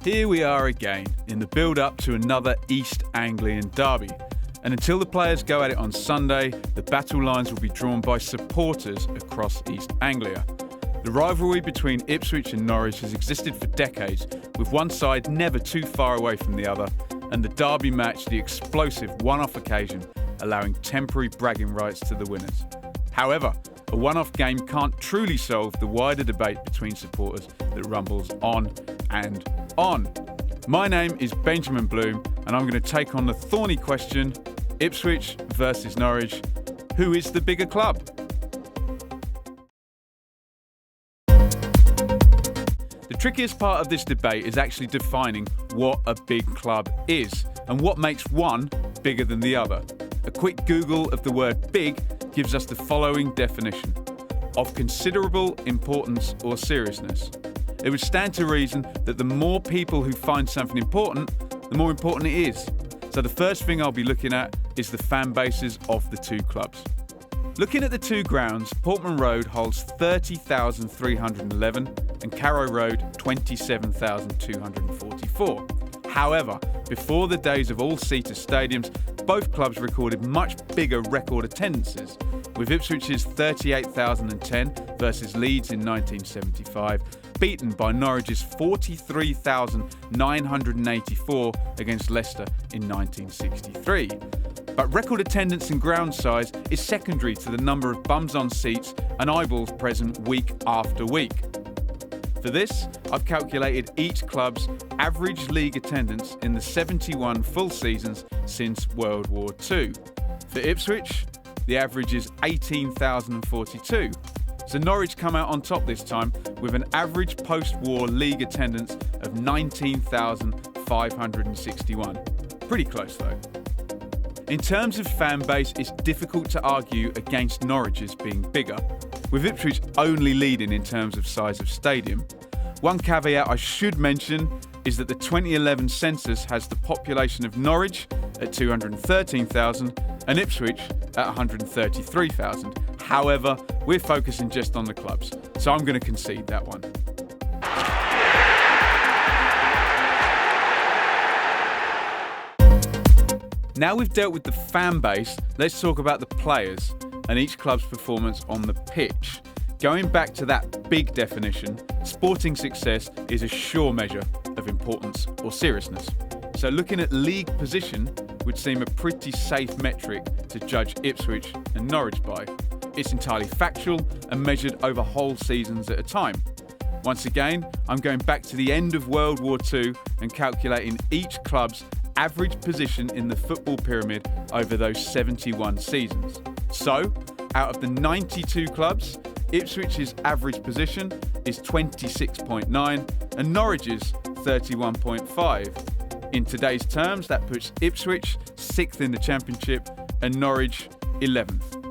Here we are again in the build-up to another East Anglian derby. And until the players go at it on Sunday, the battle lines will be drawn by supporters across East Anglia. The rivalry between Ipswich and Norwich has existed for decades, with one side never too far away from the other, and the derby match the explosive one-off occasion, allowing temporary bragging rights to the winners. However, a one-off game can't truly solve the wider debate between supporters that rumbles on and on. My name is Benjamin Bloom, and I'm going to take on the thorny question, Ipswich versus Norwich, who is the bigger club? The trickiest part of this debate is actually defining what a big club is and what makes one bigger than the other. A quick Google of the word big gives us the following definition: of considerable importance or seriousness. It would stand to reason that the more people who find something important, the more important it is. So the first thing I'll be looking at is the fan bases of the two clubs. Looking at the two grounds, Portman Road holds 30,311 and Carrow Road 27,244. However, before the days of all-seater stadiums, both clubs recorded much bigger record attendances, with Ipswich's 38,010 versus Leeds in 1975, beaten by Norwich's 43,984 against Leicester in 1963. But record attendance and ground size is secondary to the number of bums on seats and eyeballs present week after week. For this, I've calculated each club's average league attendance in the 71 full seasons since World War II. For Ipswich, the average is 18,042. So Norwich come out on top this time with an average post-war league attendance of 19,561. Pretty close though. In terms of fan base, it's difficult to argue against Norwich's being bigger, with Ipswich only leading in terms of size of stadium. One caveat I should mention is that the 2011 census has the population of Norwich at 213,000 and Ipswich at 133,000. However, we're focusing just on the clubs, so I'm going to concede that one. Now we've dealt with the fan base, let's talk about the players and each club's performance on the pitch. Going back to that big definition, sporting success is a sure measure of importance or seriousness. So looking at league position would seem a pretty safe metric to judge Ipswich and Norwich by. It's entirely factual and measured over whole seasons at a time. Once again, I'm going back to the end of World War II and calculating each club's average position in the football pyramid over those 71 seasons. So, out of the 92 clubs, Ipswich's average position is 26.9 and Norwich's 31.5. In today's terms, that puts Ipswich 6th in the Championship and Norwich 11th.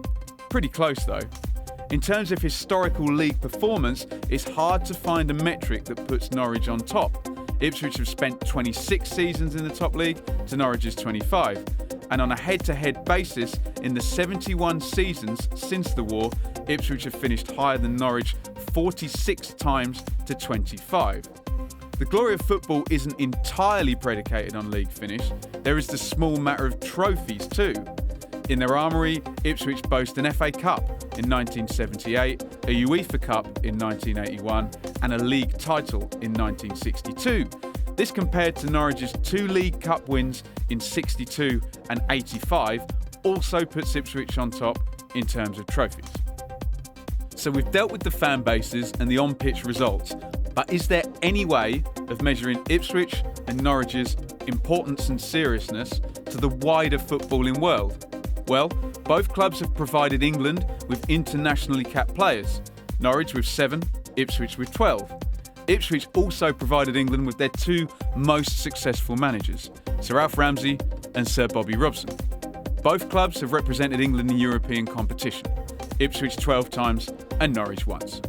Pretty close though. In terms of historical league performance, it's hard to find a metric that puts Norwich on top. Ipswich have spent 26 seasons in the top league to Norwich's 25. And on a head-to-head basis, in the 71 seasons since the war, Ipswich have finished higher than Norwich 46 times to 25. The glory of football isn't entirely predicated on league finish. There is the small matter of trophies too. In their armoury, Ipswich boast an FA Cup in 1978, a UEFA Cup in 1981 and a league title in 1962. This compared to Norwich's 2 League Cup wins in 62 and 85 also puts Ipswich on top in terms of trophies. So we've dealt with the fan bases and the on-pitch results, but is there any way of measuring Ipswich and Norwich's importance and seriousness to the wider footballing world? Well, both clubs have provided England with internationally capped players, Norwich with 7, Ipswich with 12. Ipswich also provided England with their 2 most successful managers, Sir Alf Ramsey and Sir Bobby Robson. Both clubs have represented England in European competition, Ipswich 12 times and Norwich once.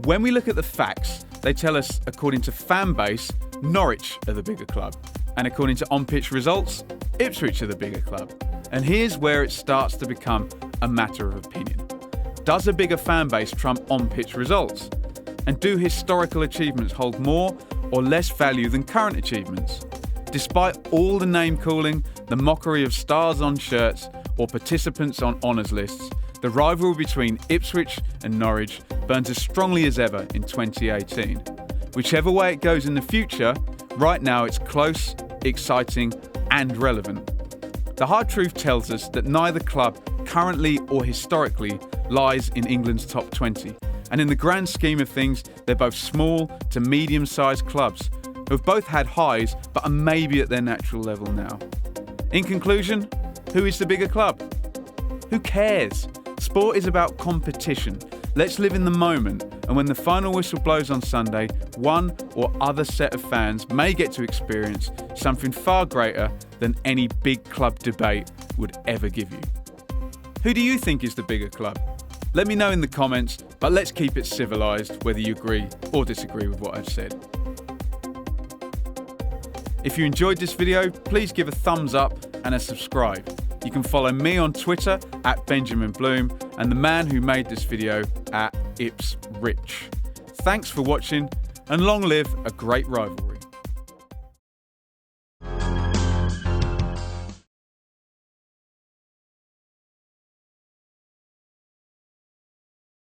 When we look at the facts, they tell us, according to fan base, Norwich are the bigger club. And according to on-pitch results, Ipswich are the bigger club. And here's where it starts to become a matter of opinion. Does a bigger fan base trump on-pitch results? And do historical achievements hold more or less value than current achievements? Despite all the name-calling, the mockery of stars on shirts or participants on honours lists, the rivalry between Ipswich and Norwich burns as strongly as ever in 2018. Whichever way it goes in the future, right now it's close, exciting and relevant. The hard truth tells us that neither club, currently or historically, lies in England's top 20. And in the grand scheme of things, they're both small to medium-sized clubs who have both had highs but are maybe at their natural level now. In conclusion, who is the bigger club? Who cares? Sport is about competition. Let's live in the moment, and when the final whistle blows on Sunday, one or other set of fans may get to experience something far greater than any big club debate would ever give you. Who do you think is the bigger club? Let me know in the comments, but let's keep it civilised whether you agree or disagree with what I've said. If you enjoyed this video, please give a thumbs up and a subscribe. You can follow me on Twitter at Benjamin Bloom and the man who made this video at Ipswich. Thanks for watching and long live a great rivalry.